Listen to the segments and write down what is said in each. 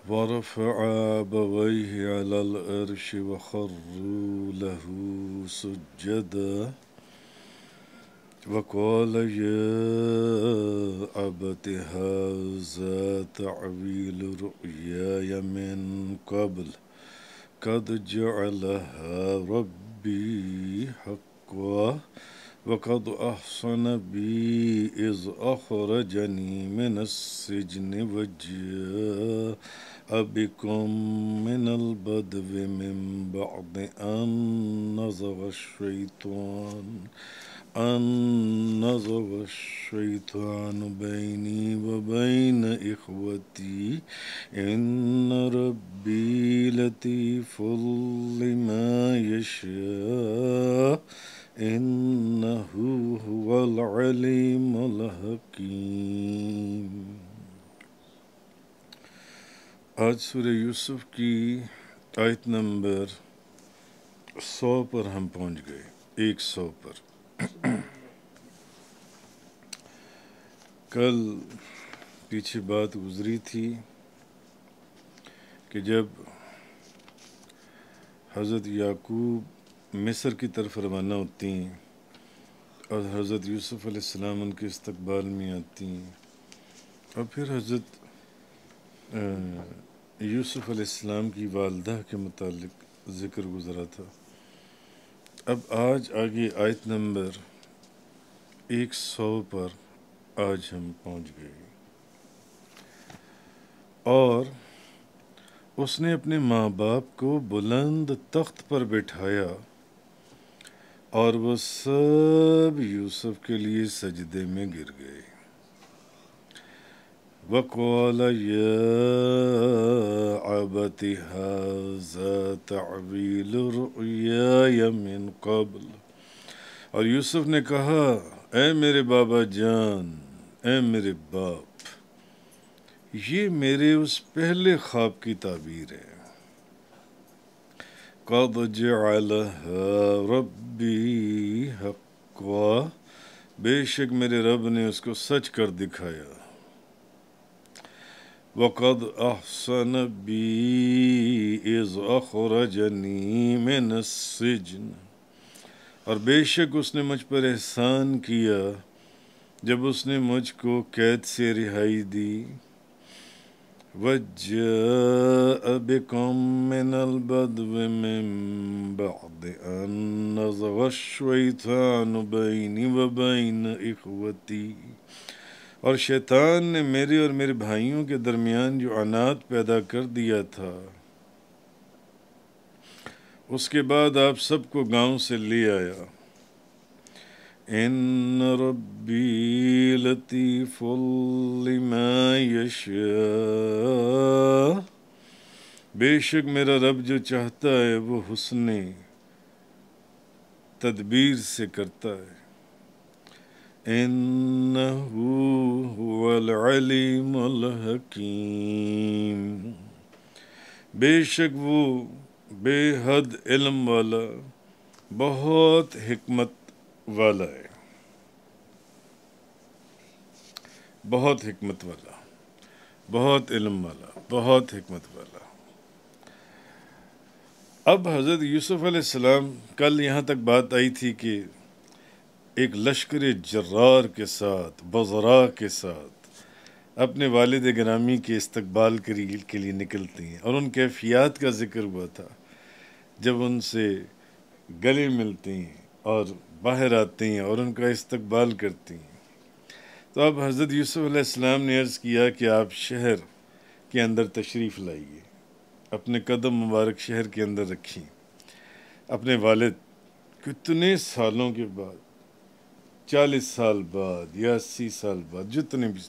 ورفع أبويه على العرش وخروا له سجدا وقال يا أبت هذا تعويل رؤياي من قبل قد جعلها ربي حقا وقد أحصن بي إذ أخرجني من السجن وجاء بكم من البدو من بعد أن نزغ الشيطان بيني وبين إخوتي إن ربي لطيف لما يشاء إنه هو العليم الحكيم. آج سورہ یوسف کی آیت نمبر 100 پر ہم پہنچ گئے، 100 پر. کل پیچھے بات گزری تھی کہ جب حضرت یعقوب مصر کی طرف روانہ ہوتی ہیں اور حضرت یوسف علیہ السلام ان کے استقبال میں آتی ہیں، اور پھر حضرت یوسف علیہ السلام کی والدہ کے متعلق ذکر گزرا تھا. اب آج آگے آیت نمبر 100 پر آج ہم پہنچ گئے. اور اس نے اپنے ماں باپ کو بلند تخت پر بٹھایا اور وہ سب یوسف کے لیے سجدے میں گر گئے. وَقَالَ يَا أَبَتِ هَذَا تَعْوِيلُ رُؤْيَايَ مِن قَبْلُ، اور یوسف نے کہا اے میرے بابا جان، اے میرے باپ، یہ میرے اس پہلے خواب کی تعبیر ہے. قَدْ جَعَلَهَا رَبِّي حَقًّا، بے شک میرے رب نے اس کو سچ کر دکھایا. وَقَدْ أَحْسَنَ بِي إِذْ أَخْرَجَنِي مِنَ السِّجْنِ، اور بے شک اس نے مجھ پر احسان کیا جب اس نے مجھ کو قید سے رہائی دی. وَجَاءَ بِكُم مِّنَ الْبَدْوِ مِن بَعْدِ أَن نَّزَغَ الشَّيْطَانُ بَيْنِي وَبَيْنَ إِخْوَتِي، اور شیطان نے میرے اور میرے بھائیوں کے درمیان جو عناد پیدا کر دیا تھا، اس کے بعد آپ سب کو گاؤں سے لے آیا. ان ربی لطیف لما یشاء، بے شک میرا رب جو چاہتا ہے وہ حسن تدبیر سے کرتا ہے. انہ هو العلیم الحکیم، بے شک وہ بے حد علم والا، بہت حکمت والا ہے، بہت حکمت والا، بہت علم والا، بہت حکمت والا. اب حضرت یوسف علیہ السلام، کل یہاں تک بات آئی تھی کہ ایک لشکر جرار کے ساتھ، بزرا کے ساتھ اپنے والد گرامی کے استقبال کے لیے نکلتے ہیں، اور ان کیفیات کا ذکر ہوا تھا جب ان سے گلے ملتے ہیں اور باہر آتے ہیں اور ان کا استقبال کرتے ہیں. تو اب حضرت یوسف علیہ السلام نے عرض کیا کہ آپ شہر کے اندر تشریف لائیے، اپنے قدم مبارک شہر کے اندر رکھیں. اپنے والد کتنے سالوں کے بعد، 40 سال بعد یا 80 سال بعد، جتنے بھی،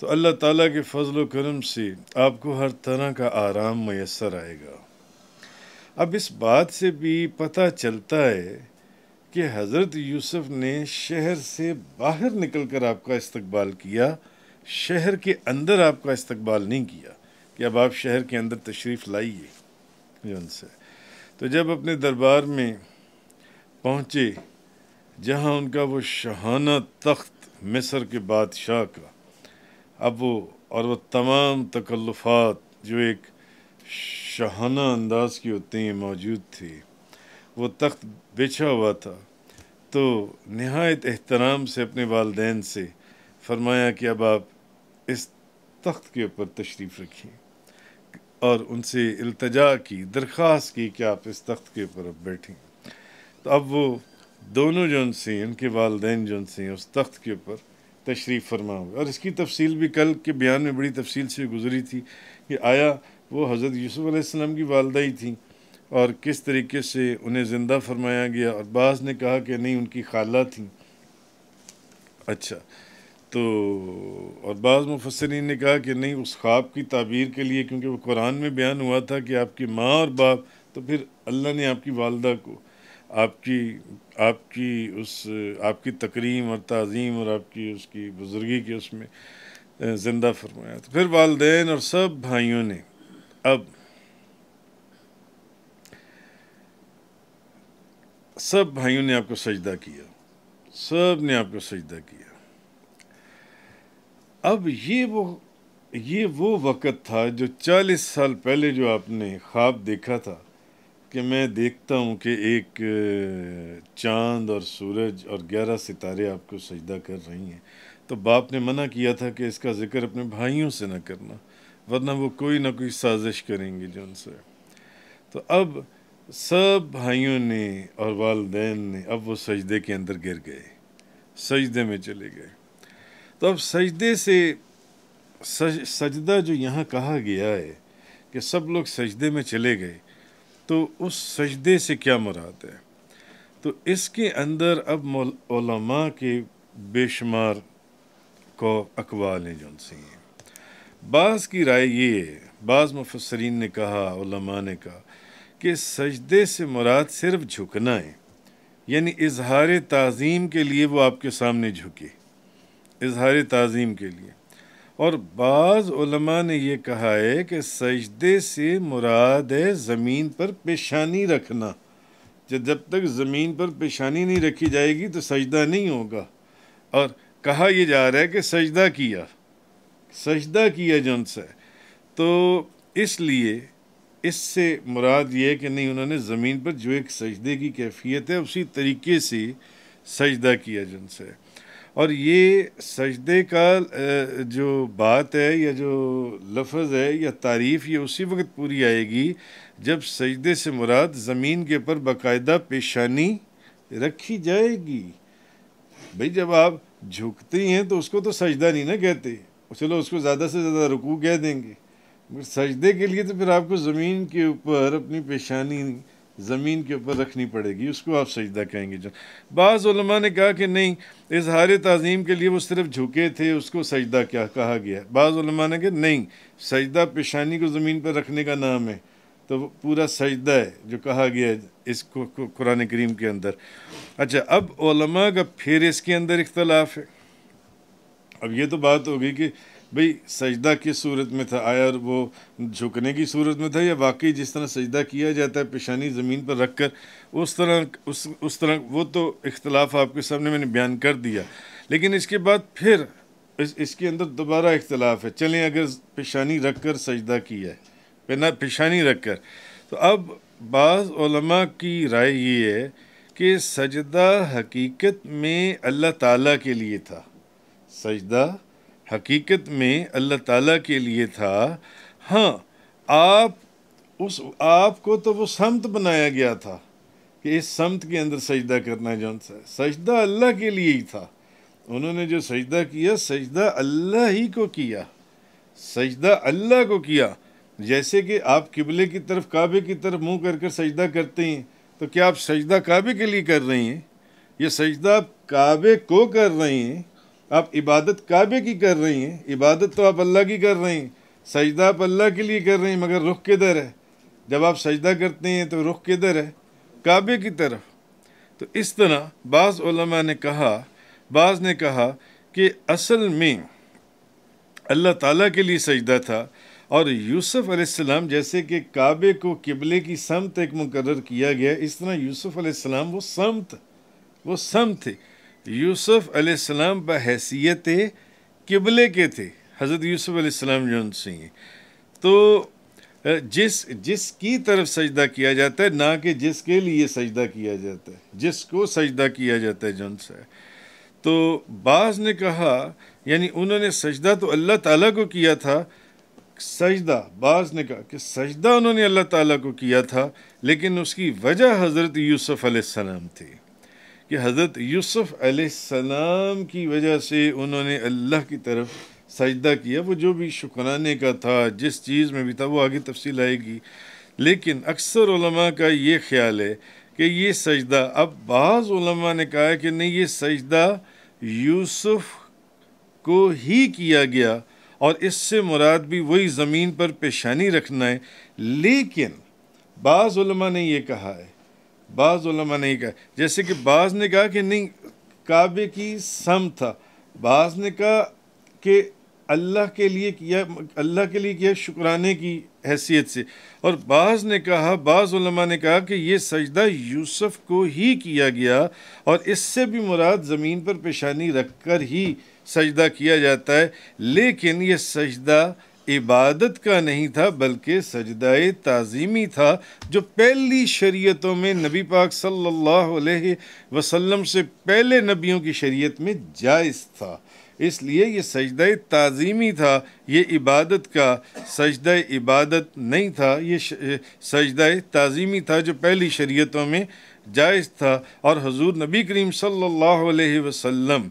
تو اللہ تعالیٰ کے فضل و کرم سے آپ کو ہر طرح کا آرام میسر آئے گا. اب اس بات سے بھی پتہ چلتا ہے کہ حضرت یوسف نے شہر سے باہر نکل کر آپ کا استقبال کیا، شہر کے اندر آپ کا استقبال نہیں کیا کہ اب آپ شہر کے اندر تشریف لائیے ان سے. تو جب اپنے دربار میں پہنچے جہاں ان کا وہ شاہانہ تخت مصر کے بادشاہ کا، اب وہ تمام تکلفات جو ایک شاہانہ انداز کی ہوتے ہیں موجود تھی. وہ تخت بچھا ہوا تھا تو نہایت احترام سے اپنے والدین سے فرمایا کہ اب آپ اس تخت کے اوپر تشریف رکھیں، اور ان سے التجا کی، درخواست کی کہ آپ اس تخت کے اوپر اب بیٹھیں. تو اب وہ دونوں جو ان سے ان کے والدین جو ان سے اس تخت کے اوپر تشریف فرما ہوئے. اور اس کی تفصیل بھی کل کے بیان میں بڑی تفصیل سے گزری تھی کہ آیا وہ حضرت یوسف علیہ السلام کی والدہ ہی تھیں اور کس طریقے سے انہیں زندہ فرمایا گیا، اور بعض نے کہا کہ نہیں ان کی خالہ تھیں. اچھا، تو اور بعض مفسرین نے کہا کہ نہیں اس خواب کی تعبیر کے لیے، کیونکہ وہ قرآن میں بیان ہوا تھا کہ آپ کی ماں اور باپ، تو پھر اللہ نے آپ کی والدہ کو آپ کی تکریم اور تعظیم اور آپ کی اس کی بزرگی کے اس میں زندہ فرمایا. تو پھر والدین اور سب بھائیوں نے آپ کو سجدہ کیا، سب نے آپ کو سجدہ کیا. اب یہ وہ وقت تھا جو 40 سال پہلے جو آپ نے خواب دیکھا تھا کہ میں دیکھتا ہوں کہ ایک چاند اور سورج اور 11 ستارے آپ کو سجدہ کر رہی ہیں. تو باپ نے منع کیا تھا کہ اس کا ذکر اپنے بھائیوں سے نہ کرنا، ورنہ وہ کوئی نہ کوئی سازش کریں گے جو ان سے. تو اب سب بھائیوں نے اور والدین نے اب وہ سجدے کے اندر گر گئے، سجدے میں چلے گئے. تو اب سجدے سے سجدہ جو یہاں کہا گیا ہے کہ سب لوگ سجدے میں چلے گئے، تو اس سجدے سے کیا مراد ہے؟ تو اس کے اندر اب علماء کے بے شمار کو اقوال ہیں جو ان سے ہیں. بعض کی رائے یہ ہے، بعض مفسرین نے کہا، علماء نے کہا کہ سجدے سے مراد صرف جھکنا ہے، یعنی اظہار تعظیم کے لیے وہ آپ کے سامنے جھکے، اظہار تعظیم کے لیے. اور بعض علماء نے یہ کہا ہے کہ سجدے سے مراد ہے زمین پر پیشانی رکھنا، جب تک زمین پر پیشانی نہیں رکھی جائے گی تو سجدہ نہیں ہوگا. اور کہا یہ جا رہا ہے کہ سجدہ کیا جن سے، تو اس لیے اس سے مراد یہ ہے کہ نہیں، انہوں نے زمین پر جو ایک سجدے کی کیفیت ہے اسی طریقے سے سجدہ کیا جن سے. اور یہ سجدے کا جو بات ہے یا جو لفظ ہے یا تعریف، یہ اسی وقت پوری آئے گی جب سجدے سے مراد زمین کے اوپر باقاعدہ پیشانی رکھی جائے گی. بھئی جب آپ جھکتے ہیں تو اس کو تو سجدہ نہیں نہ کہتے، چلو اس کو زیادہ سے زیادہ رکوع کہہ دیں گے. سجدے کے لیے تو پھر آپ کو زمین کے اوپر اپنی پیشانی زمین کے اوپر رکھنی پڑے گی، اس کو آپ سجدہ کہیں گے. بعض علماء نے کہا کہ نہیں، اظہار تعظیم کے لیے وہ صرف جھکے تھے، اس کو سجدہ کیا کہا گیا. بعض علماء نے کہا نہیں، سجدہ پیشانی کو زمین پر رکھنے کا نام ہے، تو وہ پورا سجدہ ہے جو کہا گیا ہے اس کو قرآن کریم کے اندر. اچھا، اب علماء کا پھر اس کے اندر اختلاف ہے. اب یہ تو بات ہوگی کہ بھئی سجدہ کس صورت میں تھا، آیا وہ جھکنے کی صورت میں تھا یا واقعی جس طرح سجدہ کیا جاتا ہے پیشانی زمین پر رکھ کر اس طرح وہ تو اختلاف آپ کے سامنے میں نے بیان کر دیا. لیکن اس کے بعد پھر اس کے اندر دوبارہ اختلاف ہے. چلیں اگر پیشانی رکھ کر سجدہ کیا ہے، پیشانی رکھ کر، تو اب بعض علماء کی رائے یہ ہے کہ سجدہ حقیقت میں اللہ تعالیٰ کے لیے تھا، سجدہ حقیقت میں اللہ تعالیٰ کے لیے تھا. ہاں، آپ کو تو وہ سمت بنایا گیا تھا کہ اس سمت کے اندر سجدہ کرنا ہے. جون سا سجدہ اللہ کے لیے ہی تھا. انہوں نے جو سجدہ کیا، سجدہ اللہ ہی کو کیا، سجدہ اللہ کو کیا. جیسے کہ آپ قبلے کی طرف، کعبے کی طرف منہ کر کر سجدہ کرتے ہیں، تو کیا آپ سجدہ کعبے کے لیے کر رہے ہیں؟ یہ سجدہ آپ کعبے کو کر رہے ہیں، آپ عبادت کعبے کی کر رہے ہیں، عبادت تو آپ اللہ کی کر رہے ہیں، سجدہ آپ اللہ کے لیے کر رہے ہیں، مگر رخ کدھر ہے؟ جب آپ سجدہ کرتے ہیں تو رخ کدھر ہے؟ کعبے کی طرف. تو اس طرح بعض علماء نے کہا، بعض نے کہا کہ اصل میں اللہ تعالیٰ کے لیے سجدہ تھا. اور یوسف علیہ السلام جیسے کہ کعبے کو قبلے کی سمت ایک مقرر کیا گیا، اس طرح یوسف علیہ السلام وہ سمت تھے. یوسف علیہ السلام بحیثیت قبلے کے تھے، حضرت یوسف علیہ السلام جو ان سے ہیں. تو جس کی طرف سجدہ کیا جاتا ہے، نہ کہ جس کے لیے سجدہ کیا جاتا ہے، جس کو سجدہ کیا جاتا ہے جن سے. تو بعض نے کہا یعنی انہوں نے سجدہ تو اللہ تعالیٰ کو کیا تھا، سجدہ بعض نے کہا کہ سجدہ انہوں نے اللہ تعالیٰ کو کیا تھا، لیکن اس کی وجہ حضرت یوسف علیہ السلام تھی، کہ حضرت یوسف علیہ السلام کی وجہ سے انہوں نے اللہ کی طرف سجدہ کیا. وہ جو بھی شکرانے کا تھا، جس چیز میں بھی تھا، وہ آگے تفصیل آئے گی. لیکن اکثر علماء کا یہ خیال ہے کہ یہ سجدہ، اب بعض علماء نے کہا کہ نہیں، یہ سجدہ یوسف کو ہی کیا گیا اور اس سے مراد بھی وہی زمین پر پیشانی رکھنا ہے. لیکن بعض علماء نے یہ کہا ہے، بعض علماء نے یہ کہا، جیسے کہ بعض نے کہا کہ نہیں، کعبے کی سمت تھا، بعض نے کہا کہ اللہ کے لیے کیا شکرانے کی حیثیت سے، اور بعض علماء نے کہا کہ یہ سجدہ یوسف کو ہی کیا گیا اور اس سے بھی مراد زمین پر پیشانی رکھ کر ہی سجدہ کیا جاتا ہے. لیکن یہ سجدہ عبادت کا نہیں تھا، بلکہ سجدہ تعظیمی تھا، جو پہلی شریعتوں میں نبی پاک صلی اللہ علیہ وسلم سے پہلے نبیوں کی شریعت میں جائز تھا. اس لیے یہ سجدہ تعظیمی تھا، یہ عبادت کا سجدہ عبادت نہیں تھا، یہ سجدہ تعظیمی تھا جو پہلی شریعتوں میں جائز تھا. اور حضور نبی کریم صلی اللہ علیہ وسلم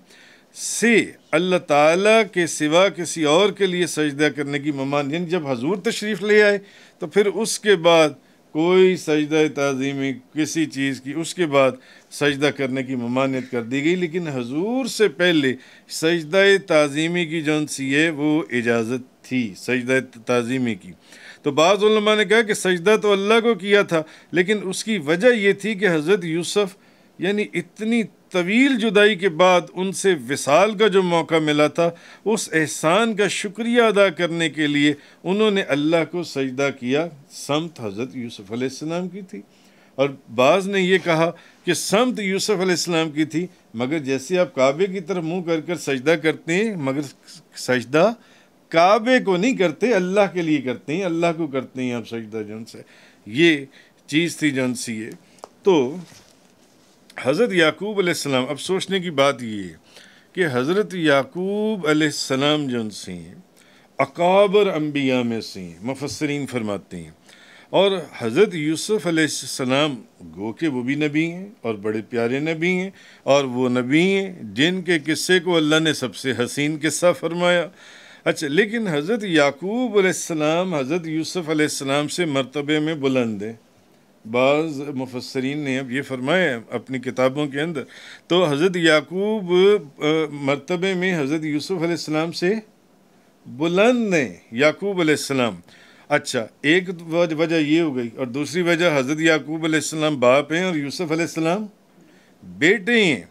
سے اللہ تعالیٰ کے سوا کسی اور کے لیے سجدہ کرنے کی ممانعت، یعنی جب حضور تشریف لے آئے تو پھر اس کے بعد کوئی سجدہ تعظیمی کسی چیز کی اس کے بعد سجدہ کرنے کی ممانعت کر دی گئی. لیکن حضور سے پہلے سجدہ تعظیمی کی جون سی ہے وہ اجازت تھی سجدہ تعظیمی کی. تو بعض علماء نے کہا کہ سجدہ تو اللہ کو کیا تھا، لیکن اس کی وجہ یہ تھی کہ حضرت یوسف یعنی اتنی طویل جدائی کے بعد ان سے وصال کا جو موقع ملا تھا، اس احسان کا شکریہ ادا کرنے کے لیے انہوں نے اللہ کو سجدہ کیا. سمت حضرت یوسف علیہ السلام کی تھی، اور بعض نے یہ کہا کہ سمت یوسف علیہ السلام کی تھی، مگر جیسے آپ کعبے کی طرف منہ کر کر سجدہ کرتے ہیں، مگر سجدہ کعبے کو نہیں کرتے، اللہ کے لیے کرتے ہیں، اللہ کو کرتے ہیں آپ سجدہ جن سے. یہ چیز تھی جن سی ہے. تو حضرت یعقوب علیہ السلام، اب سوچنے کی بات یہ ہے کہ حضرت یعقوب علیہ السلام جن سے ہیں اکابر انبیاء میں سے ہیں، مفسرین فرماتے ہیں. اور حضرت یوسف علیہ السلام گو کہ وہ بھی نبی ہیں اور بڑے پیارے نبی ہیں، اور وہ نبی ہیں جن کے قصے کو اللہ نے سب سے حسین قصہ فرمایا. اچھا، لیکن حضرت یعقوب علیہ السلام حضرت یوسف علیہ السلام سے مرتبے میں بلند ہیں. بعض مفسرین نے اب یہ فرمایا اپنی کتابوں کے اندر، تو حضرت یعقوب مرتبے میں حضرت یوسف علیہ السلام سے بلند ہیں، یعقوب علیہ السلام. اچھا، ایک وجہ یہ ہو گئی، اور دوسری وجہ حضرت یعقوب علیہ السلام باپ ہیں اور یوسف علیہ السلام بیٹے ہیں،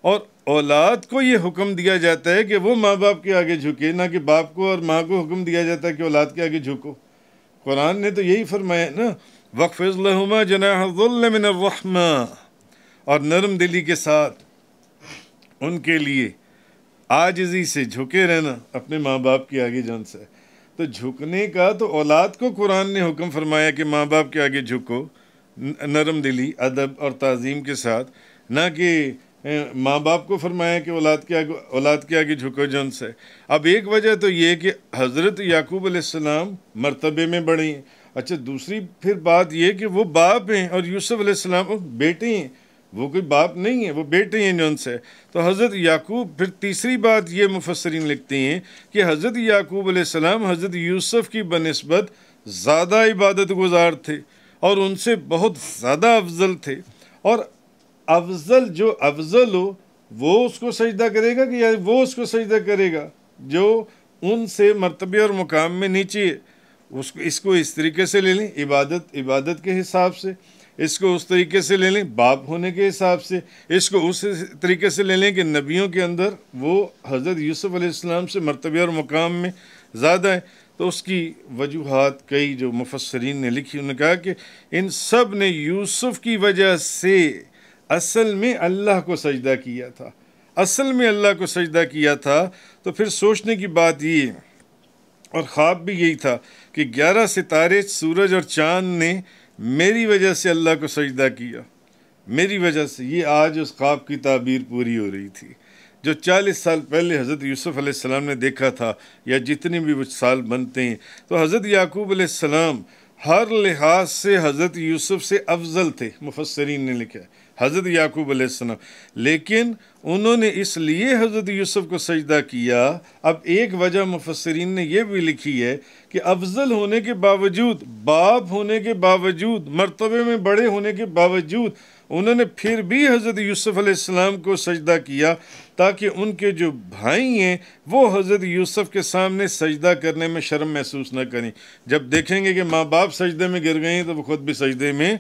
اور اولاد کو یہ حکم دیا جاتا ہے کہ وہ ماں باپ کے آگے جھکے، نہ کہ باپ کو اور ماں کو حکم دیا جاتا ہے کہ اولاد کے آگے جھکو. قرآن نے تو یہی فرمایا نا، وَاخْفِضْ لَهُمَا جَنَاحَ الذُّلِّ مِنَ الرَّحْمَةِ، اور نرم دلی کے ساتھ ان کے لیے عاجزی سے جھکے رہنا اپنے ماں باپ کے آگے جان سے. تو جھکنے کا تو اولاد کو قرآن نے حکم فرمایا کہ ماں باپ کے آگے جھکو نرم دلی، ادب اور تعظیم کے ساتھ، نہ کہ ماں باپ کو فرمایا کہ اولاد کے آگے جھکو جن سے. اب ایک وجہ تو یہ کہ حضرت یعقوب علیہ السلام مرتبے میں بڑے ہیں. اچھا، دوسری پھر بات یہ کہ وہ باپ ہیں اور یوسف علیہ السلام بیٹے ہیں، وہ کوئی باپ نہیں ہے، وہ بیٹے ہیں جن سے. تو حضرت یعقوب، پھر تیسری بات یہ مفسرین لکھتے ہیں کہ حضرت یعقوب علیہ السلام حضرت یوسف کی بنسبت زیادہ عبادت گزار تھے اور ان سے بہت زیادہ افضل تھے. اور افضل جو افضل ہو وہ اس کو سجدہ کرے گا کہ یا وہ اس کو سجدہ کرے گا جو ان سے مرتبے اور مقام میں نیچے ہے. اس کو اس طریقے سے لے لیں، عبادت کے حساب سے، اس کو اس طریقے سے لے لیں باپ ہونے کے حساب سے، اس کو اس طریقے سے لے لیں کہ نبیوں کے اندر وہ حضرت یوسف علیہ السلام سے مرتبے اور مقام میں زیادہ ہے. تو اس کی وجوہات کئی جو مفسرین نے لکھی، انہوں نے کہا کہ ان سب نے یوسف کی وجہ سے اصل میں اللہ کو سجدہ کیا تھا، اصل میں اللہ کو سجدہ کیا تھا. تو پھر سوچنے کی بات یہ اور خواب بھی یہی تھا کہ 11 ستارے، سورج اور چاند نے میری وجہ سے اللہ کو سجدہ کیا، میری وجہ سے۔ یہ آج اس خواب کی تعبیر پوری ہو رہی تھی جو 40 سال پہلے حضرت یوسف علیہ السلام نے دیکھا تھا، یا جتنے بھی وہ سال بنتے ہیں۔ تو حضرت یعقوب علیہ السلام ہر لحاظ سے حضرت یوسف سے افضل تھے، مفسرین نے لکھا ہے، حضرت یعقوب علیہ السلام، لیکن انہوں نے اس لیے حضرت یوسف کو سجدہ کیا۔ اب ایک وجہ مفسرین نے یہ بھی لکھی ہے کہ افضل ہونے کے باوجود، باپ ہونے کے باوجود، مرتبے میں بڑے ہونے کے باوجود، انہوں نے پھر بھی حضرت یوسف علیہ السلام کو سجدہ کیا تاکہ ان کے جو بھائی ہیں وہ حضرت یوسف کے سامنے سجدہ کرنے میں شرم محسوس نہ کریں۔ جب دیکھیں گے کہ ماں باپ سجدے میں گر گئے ہیں تو وہ خود بھی سجدے میں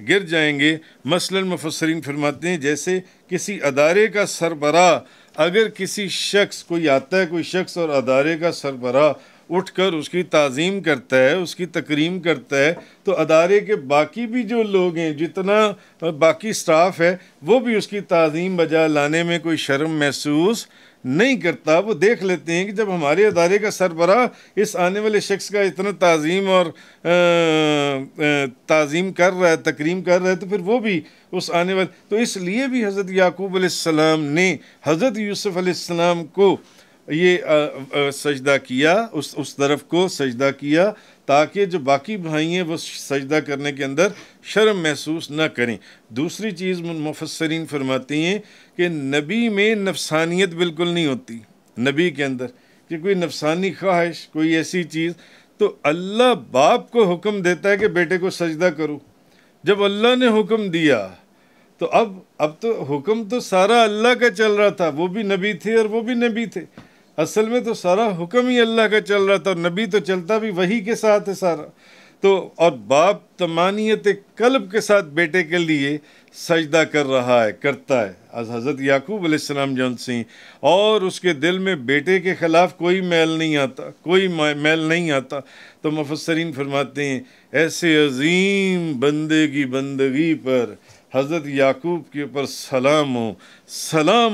گر جائیں گے۔ مثلا مفسرین فرماتے ہیں جیسے کسی ادارے کا سربراہ، اگر کسی شخص، کوئی آتا ہے کوئی شخص اور ادارے کا سربراہ اٹھ کر اس کی تعظیم کرتا ہے، اس کی تکریم کرتا ہے، تو ادارے کے باقی بھی جو لوگ ہیں، جتنا باقی سٹاف ہے، وہ بھی اس کی تعظیم بجا لانے میں کوئی شرم محسوس نہیں کرتا۔ وہ دیکھ لیتے ہیں کہ جب ہمارے ادارے کا سربراہ اس آنے والے شخص کا اتنا تعظیم اور تعظیم کر رہا ہے، تکریم کر رہا ہے، تو پھر وہ بھی اس آنے والے، تو اس لیے بھی حضرت یعقوب علیہ السلام نے حضرت یوسف علیہ السلام کو یہ سجدہ کیا، اس طرف کو سجدہ کیا تاکہ جو باقی بھائی ہیں وہ سجدہ کرنے کے اندر شرم محسوس نہ کریں۔ دوسری چیز مفسرین فرماتی ہیں کہ نبی میں نفسانیت بالکل نہیں ہوتی، نبی کے اندر کہ کوئی نفسانی خواہش، کوئی ایسی چیز، تو اللہ باپ کو حکم دیتا ہے کہ بیٹے کو سجدہ کرو۔ جب اللہ نے حکم دیا تو اب تو حکم تو سارا اللہ کا چل رہا تھا، وہ بھی نبی تھے اور وہ بھی نبی تھے، اصل میں تو سارا حکم ہی اللہ کا چل رہا تھا، اور نبی تو چلتا بھی وحی کے ساتھ ہے سارا۔ تو اور باپ تمانیت قلب کے ساتھ بیٹے کے لیے سجدہ کر رہا ہے، کرتا ہے، از حضرت یعقوب علیہ السلام جون سے، اور اس کے دل میں بیٹے کے خلاف کوئی میل نہیں آتا، کوئی میل نہیں آتا۔ تو مفسرین فرماتے ہیں ایسے عظیم بندے کی بندگی پر حضرت یعقوب کے اوپر سلام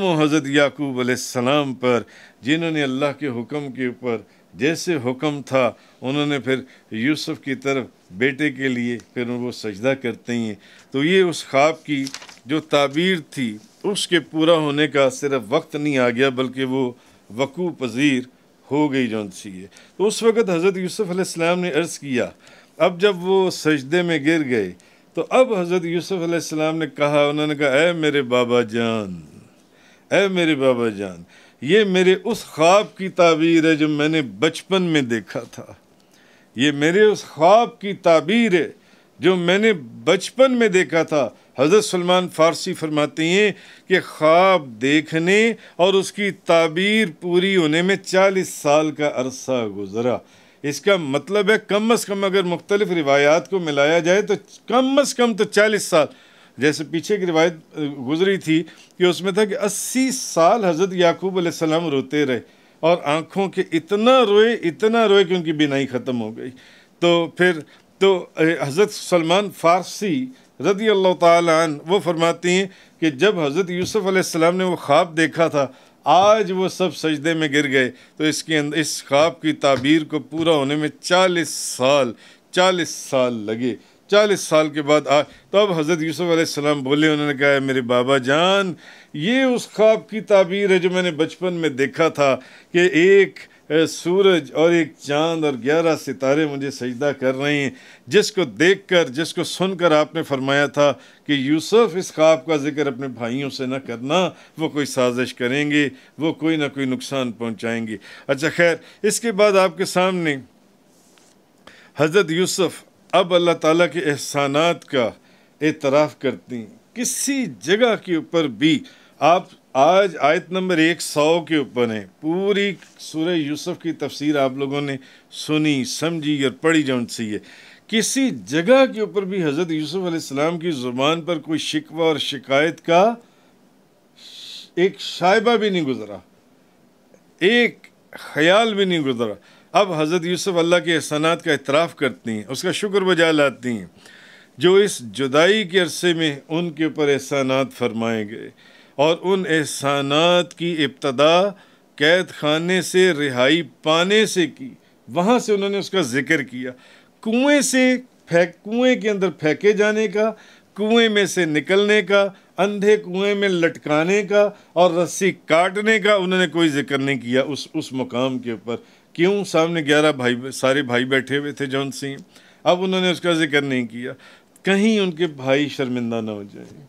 ہو حضرت یعقوب علیہ السلام پر، جنہوں نے اللہ کے حکم کے اوپر جیسے حکم تھا انہوں نے پھر یوسف کی طرف بیٹے کے لیے پھر وہ سجدہ کرتے ہیں۔ تو یہ اس خواب کی جو تعبیر تھی اس کے پورا ہونے کا صرف وقت نہیں آ گیا بلکہ وہ وقوع پذیر ہو گئی جون سی ہے۔ تو اس وقت حضرت یوسف علیہ السلام نے عرض کیا، اب جب وہ سجدے میں گر گئے تو اب حضرت یوسف علیہ السلام نے کہا، انہوں نے کہا اے میرے بابا جان، اے میرے بابا جان، یہ میرے اس خواب کی تعبیر ہے جو میں نے بچپن میں دیکھا تھا، یہ میرے اس خواب کی تعبیر ہے جو میں نے بچپن میں دیکھا تھا۔ حضرت سلمان فارسی فرماتے ہیں کہ خواب دیکھنے اور اس کی تعبیر پوری ہونے میں 40 سال کا عرصہ گزرا۔ اس کا مطلب ہے کم از کم اگر مختلف روایات کو ملایا جائے تو کم از کم تو 40 سال، جیسے پیچھے کی روایت گزری تھی کہ اس میں تھا کہ 80 سال حضرت یعقوب علیہ السلام روتے رہے، اور آنکھوں کے اتنا روئے کہ ان کی بینائی ختم ہو گئی۔ تو حضرت سلمان فارسی رضی اللہ تعالیٰ عنہ وہ فرماتے ہیں کہ جب حضرت یوسف علیہ السلام نے وہ خواب دیکھا تھا، آج وہ سب سجدے میں گر گئے، تو اس کے اندر اس خواب کی تعبیر کو پورا ہونے میں 40 سال لگے۔ 40 سال کے بعد تو اب حضرت یوسف علیہ السلام بولے، انہوں نے کہا میرے بابا جان، یہ اس خواب کی تعبیر ہے جو میں نے بچپن میں دیکھا تھا کہ ایک سورج اور ایک چاند اور 11 ستارے مجھے سجدہ کر رہے ہیں، جس کو دیکھ کر، جس کو سن کر آپ نے فرمایا تھا کہ یوسف اس خواب کا ذکر اپنے بھائیوں سے نہ کرنا، وہ کوئی سازش کریں گے، وہ کوئی نہ کوئی نقصان پہنچائیں گے۔ اچھا خیر، اس کے بعد آپ کے سامنے حضرت یوسف اب اللہ تعالیٰ کے احسانات کا اعتراف کرتے ہیں۔ کسی جگہ کے اوپر بھی آپ آج آیت نمبر 100 کے اوپر ہیں، پوری سورہ یوسف کی تفسیر آپ لوگوں نے سنی، سمجھی اور پڑھی جون سی ہے، کسی جگہ کے اوپر بھی حضرت یوسف علیہ السلام کی زبان پر کوئی شکوہ اور شکایت کا ایک شائبہ بھی نہیں گزرا، ایک خیال بھی نہیں گزرا۔ اب حضرت یوسف اللہ کے احسانات کا اعتراف کرتے ہیں، اس کا شکر بجا لاتے ہیں جو اس جدائی کے عرصے میں ان کے اوپر احسانات فرمائے گئے، اور ان احسانات کی ابتدا قید خانے سے رہائی پانے سے کی، وہاں سے انہوں نے اس کا ذکر کیا، کنویں کے اندر پھینکے جانے کا، کنویں میں سے نکلنے کا، اندھے کنویں میں لٹکانے کا اور رسی کاٹنے کا انہوں نے کوئی ذکر نہیں کیا اس مقام کے اوپر۔ کیوں؟ سامنے 11 بھائی، سارے بھائی بیٹھے ہوئے تھے جون سی، اب انہوں نے اس کا ذکر نہیں کیا، کہیں ان کے بھائی شرمندہ نہ ہو جائیں،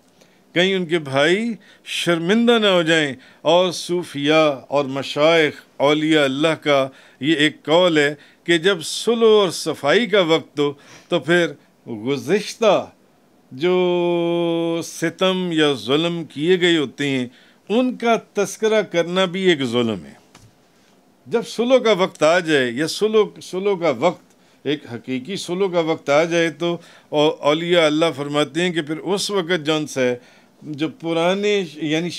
کہیں ان کے بھائی شرمندہ نہ ہو جائیں۔ اور صوفیاء اور مشائخ اولیاء اللہ کا یہ ایک قول ہے کہ جب صلح اور صفائی کا وقت ہو تو پھر گزشتہ جو ستم یا ظلم کیے گئے ہوتے ہیں ان کا تذکرہ کرنا بھی ایک ظلم ہے۔ جب صلح کا وقت آ جائے یا صلح کا وقت، ایک حقیقی صلح کا وقت آ جائے، تو اولیاء اللہ فرماتے ہیں کہ پھر اس وقت جون سے جو پرانے یعنی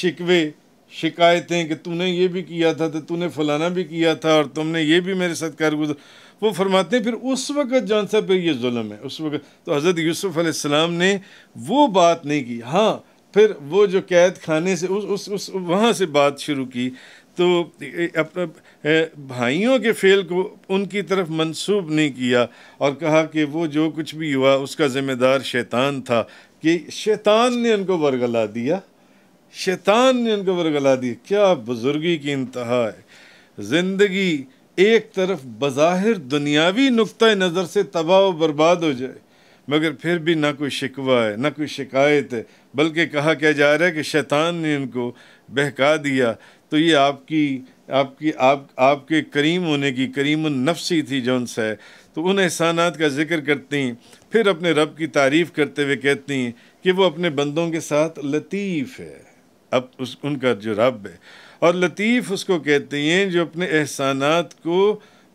شکایتیں کہ تو نے یہ بھی کیا تھا، تو نے فلانا بھی کیا تھا اور تم نے یہ بھی میرے ساتھ کارگزار، وہ فرماتے ہیں پھر اس وقت جون سا پھر یہ ظلم ہے اس وقت۔ تو حضرت یوسف علیہ السلام نے وہ بات نہیں کی، ہاں پھر وہ جو قید خانے سے وہاں سے بات شروع کی، تو بھائیوں کے فعل کو ان کی طرف منسوب نہیں کیا اور کہا کہ وہ جو کچھ بھی ہوا اس کا ذمہ دار شیطان تھا، کہ شیطان نے ان کو ورگلا دیا، شیطان نے ان کو ورگلا دیا۔ کیا بزرگی کی انتہا ہے! زندگی ایک طرف بظاہر دنیاوی نقطۂ نظر سے تباہ و برباد ہو جائے، مگر پھر بھی نہ کوئی شکوہ ہے نہ کوئی شکایت ہے، بلکہ کہا کیا جا رہا ہے کہ شیطان نے ان کو بہکا دیا۔ تو یہ آپ کے کریم ہونے کی، کریم النفسی تھی جون سا ہے۔ تو ان احسانات کا ذکر کرتے ہیں، پھر اپنے رب کی تعریف کرتے ہوئے کہتے ہیں کہ وہ اپنے بندوں کے ساتھ لطیف ہے، اب ان کا جو رب ہے، اور لطیف اس کو کہتے ہیں جو اپنے احسانات کو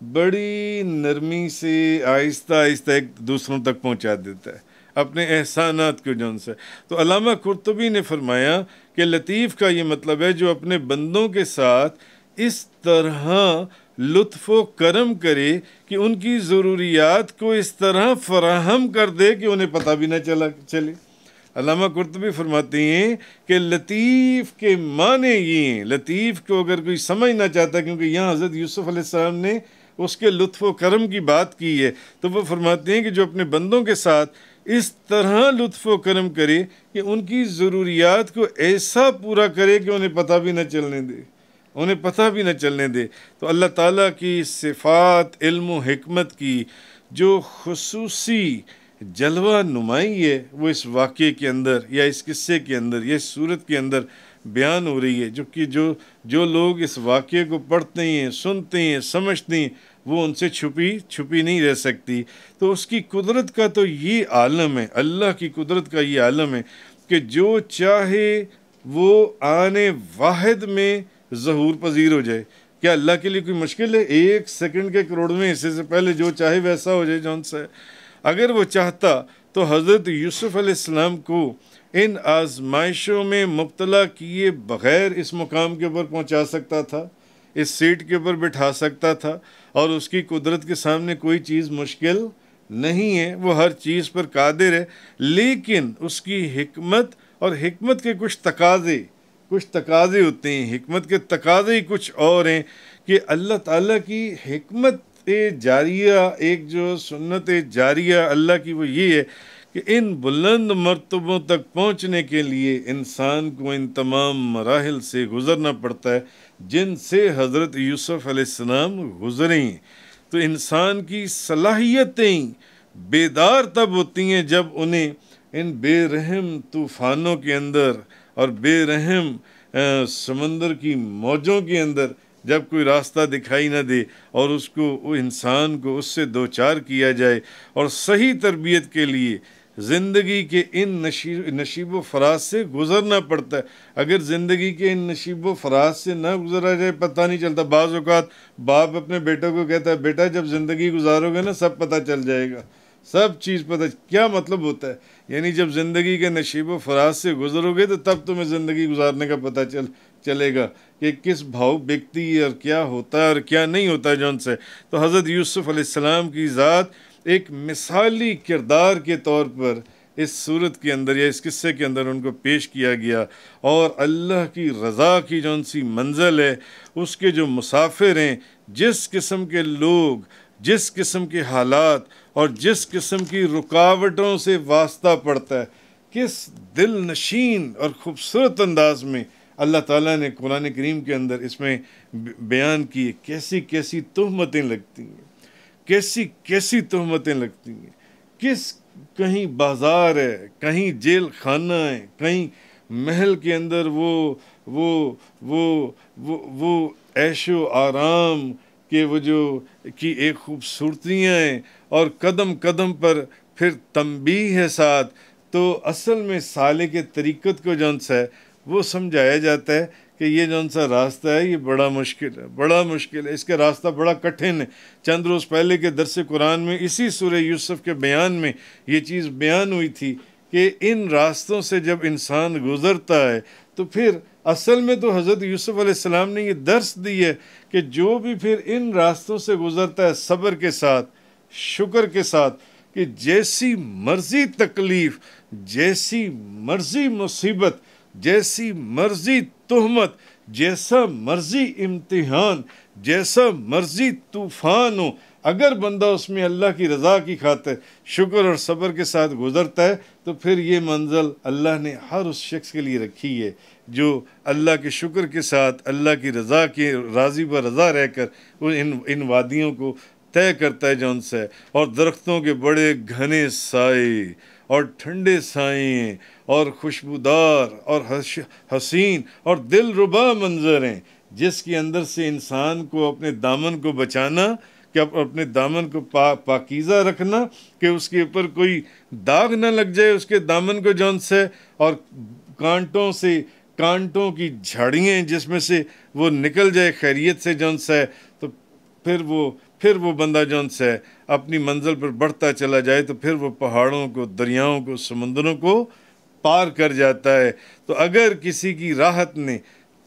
بڑی نرمی سے آہستہ آہستہ ایک دوسروں تک پہنچا دیتا ہے، اپنے احسانات کو جون سے۔ تو علامہ قرطبی نے فرمایا کہ لطیف کا یہ مطلب ہے جو اپنے بندوں کے ساتھ اس طرح لطف و کرم کرے کہ ان کی ضروریات کو اس طرح فراہم کر دے کہ انہیں پتہ بھی نہ چلے۔ علامہ قرطبی فرماتے ہیں کہ لطیف کے معنی یہ ہیں، لطیف کو اگر کوئی سمجھنا چاہتا ہے، کیونکہ یہاں حضرت یوسف علیہ السلام نے اس کے لطف و کرم کی بات کی ہے، تو وہ فرماتے ہیں کہ جو اپنے بندوں کے ساتھ اس طرح لطف و کرم کرے کہ ان کی ضروریات کو ایسا پورا کرے کہ انہیں پتہ بھی نہ چلنے دے، تو اللہ تعالیٰ کی صفات علم و حکمت کی جو خصوصی جلوہ نمائی ہے وہ اس واقعے کے اندر یا اس قصے کے اندر یا اس صورت کے اندر بیان ہو رہی ہے، جو کہ جو لوگ اس واقعے کو پڑھتے ہیں، سنتے ہیں، سمجھتے ہیں، وہ ان سے چھپی نہیں رہ سکتی۔ تو اس کی قدرت کا تو یہ عالم ہے، اللہ کی قدرت کا یہ عالم ہے کہ جو چاہے وہ آنے واحد میں ظہور پذیر ہو جائے۔ کیا اللہ کے لیے کوئی مشکل ہے؟ 1 سیکنڈ کے کروڑویں حصے سے پہلے جو چاہے ویسا ہو جائے جون سا ہے۔ اگر وہ چاہتا تو حضرت یوسف علیہ السلام کو ان آزمائشوں میں مبتلا کیے بغیر اس مقام کے اوپر پہنچا سکتا تھا، اس سیٹ کے اوپر بٹھا سکتا تھا، اور اس کی قدرت کے سامنے کوئی چیز مشکل نہیں ہے، وہ ہر چیز پر قادر ہے۔ لیکن اس کی حکمت اور حکمت کے کچھ تقاضے ہوتے ہیں، حکمت کے تقاضے ہی کچھ اور ہیں، کہ اللہ تعالیٰ کی حکمت جاریہ، ایک جو سنت جاریہ اللہ کی، وہ یہ ہے کہ ان بلند مرتبوں تک پہنچنے کے لیے انسان کو ان تمام مراحل سے گزرنا پڑتا ہے جن سے حضرت یوسف علیہ السلام گزرے ہیں۔ تو انسان کی صلاحیتیں بیدار تب ہوتی ہیں جب انہیں ان بے رحم طوفانوں کے اندر اور بے رحم سمندر کی موجوں کے اندر جب کوئی راستہ دکھائی نہ دے اور وہ انسان کو اس سے دوچار کیا جائے، اور صحیح تربیت کے لیے زندگی کے ان نشیب و فراز سے گزرنا پڑتا ہے۔ اگر زندگی کے ان نشیب و فراز سے نہ گزرا جائے پتہ نہیں چلتا۔ بعض اوقات باپ اپنے بیٹوں کو کہتا ہے بیٹا جب زندگی گزارو گے نا سب پتہ چل جائے گا، سب چیز پتہ۔ کیا مطلب ہوتا ہے؟ یعنی جب زندگی کے نشیب و فراز سے گزرو گے تو تب تمہیں زندگی گزارنے کا پتہ چلے گا کہ کس بھاؤ بکتی ہے اور کیا ہوتا ہے اور کیا نہیں ہوتا ہے جون سے۔ تو حضرت یوسف علیہ السلام کی ذات ایک مثالی کردار کے طور پر اس صورت کے اندر یا اس قصے کے اندر ان کو پیش کیا گیا، اور اللہ کی رضا کی جون سی منزل ہے، اس کے جو مسافر ہیں، جس قسم کے لوگ جس قسم کے حالات اور جس قسم کی رکاوٹوں سے واسطہ پڑتا ہے، کس دل نشین اور خوبصورت انداز میں اللہ تعالیٰ نے قرآن کریم کے اندر اس میں بیان کی، کیسی کیسی تہمتیں لگتی ہیں، کیسی کیسی تہمتیں لگتی ہیں، کہیں بازار ہے، کہیں جیل خانہ ہے، کہیں محل کے اندر وہ عیش و آرام کہ وہ جو کی ایک خوبصورتیاں ہیں، اور قدم قدم پر پھر تنبیہ ہے ساتھ. تو اصل میں سالک کے طریقت کو جون سا ہے وہ سمجھایا جاتا ہے کہ یہ جون سا راستہ ہے یہ بڑا مشکل ہے، بڑا مشکل ہے، اس کا راستہ بڑا کٹھن ہے. چند روز پہلے کے درس قرآن میں اسی سورہ یوسف کے بیان میں یہ چیز بیان ہوئی تھی کہ ان راستوں سے جب انسان گزرتا ہے تو پھر اصل میں تو حضرت یوسف علیہ السلام نے یہ درس دی ہے کہ جو بھی پھر ان راستوں سے گزرتا ہے صبر کے ساتھ، شکر کے ساتھ، کہ جیسی مرضی تکلیف، جیسی مرضی مصیبت، جیسی مرضی تہمت، جیسا مرضی امتحان، جیسا مرضی طوفان ہو، اگر بندہ اس میں اللہ کی رضا کی خاطر شکر اور صبر کے ساتھ گزرتا ہے تو پھر یہ منزل اللہ نے ہر اس شخص کے لیے رکھی ہے جو اللہ کے شکر کے ساتھ اللہ کی رضا کے راضی و رضا رہ کر ان وادیوں کو طے کرتا ہے جون سے. اور درختوں کے بڑے گھنے سائے اور ٹھنڈے سائیں اور خوشبودار اور حسین اور دل ربا منظر ہیں، جس کے اندر سے انسان کو اپنے دامن کو بچانا، کہ اپنے دامن کو پاکیزہ رکھنا، کہ اس کے اوپر کوئی داغ نہ لگ جائے اس کے دامن کو جون سے، اور کانٹوں کی جھاڑیاں جس میں سے وہ نکل جائے خیریت سے جون سے، تو پھر وہ بندہ جون سے اپنی منزل پر بڑھتا چلا جائے تو پھر وہ پہاڑوں کو، دریاؤں کو، سمندروں کو پار کر جاتا ہے. تو اگر کسی کی راحت نے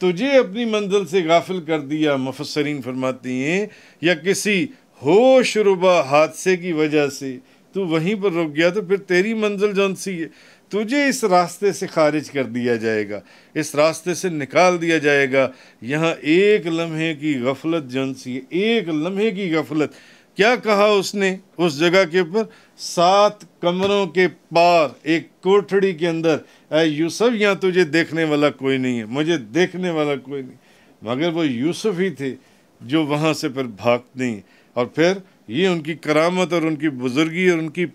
تجھے اپنی منزل سے غافل کر دیا، مفسرین فرماتی ہیں، یا کسی ہوش ربا حادثے کی وجہ سے تو وہیں پر رک گیا، تو پھر تیری منزل جون سی ہے، تجھے اس راستے سے خارج کر دیا جائے گا، اس راستے سے نکال دیا جائے گا. یہاں ایک لمحے کی غفلت جون سی ہے، ایک لمحے کی غفلت. کیا کہا اس نے اس جگہ کے اوپر؟ 7 کمروں کے پار ایک کوٹھڑی کے اندر، اے یوسف یہاں تجھے دیکھنے والا کوئی نہیں ہے، مجھے دیکھنے والا کوئی نہیں. مگر وہ یوسف ہی تھے جو وہاں سے پھر بھاگتے ہیں. اور پھر یہ ان کی کرامت اور ان کی بزرگی اور ان کی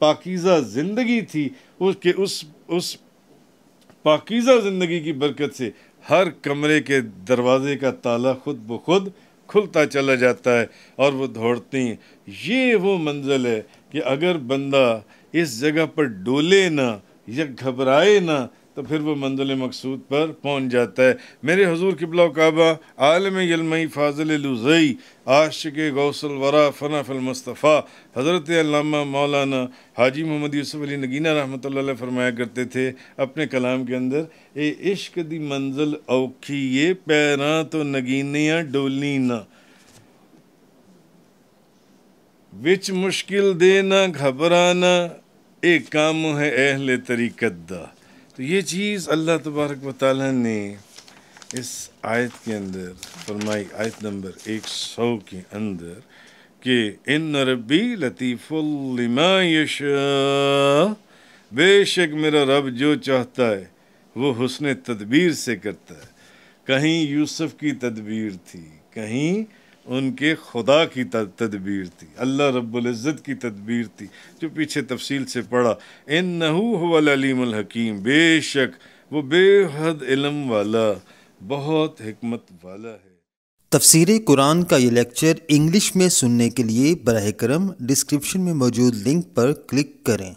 پاکیزہ زندگی تھی، اس پاکیزہ زندگی کی برکت سے ہر کمرے کے دروازے کا تالا خود بخود کھلتا چلا جاتا ہے اور وہ دوڑتے ہیں. یہ وہ منزل ہے کہ اگر بندہ اس جگہ پر ڈولے نہ یا گھبرائے نہ تو پھر وہ منزل مقصود پر پہنچ جاتا ہے. میرے حضور قبلہ و کعبہ عالم یلمئی فاضل لوزئی عاشق غوث الورا فنا فی المصطفیٰ حضرت علامہ مولانا حاجی محمد یوسف علی نگینہ رحمۃ اللہ علیہ فرمایا کرتے تھے اپنے کلام کے اندر، اے عشق دی منزل اوکھی یہ پیراں تو نگینیاں ڈولنی نہ، وچ مشکل دے نہ گھبرانا، ایک کام ہے اہل طریقت دا. تو یہ چیز اللہ تبارک و تعالیٰ نے اس آیت کے اندر فرمائی، آیت نمبر 100 کے اندر، کہ ان ربی لطیف لما یشاء، بے شک میرا رب جو چاہتا ہے وہ حسن تدبیر سے کرتا ہے. کہیں یوسف کی تدبیر تھی، کہیں ان کے خدا کی تدبیر تھی، اللہ رب العزت کی تدبیر تھی، جو پیچھے تفصیل سے پڑھا. انہو هو العلیم الحکیم، بے شک وہ بے حد علم والا، بہت حکمت والا ہے. تفسیر قرآن کا یہ لیکچر انگلش میں سننے کے لیے براہ کرم ڈسکرپشن میں موجود لنک پر کلک کریں.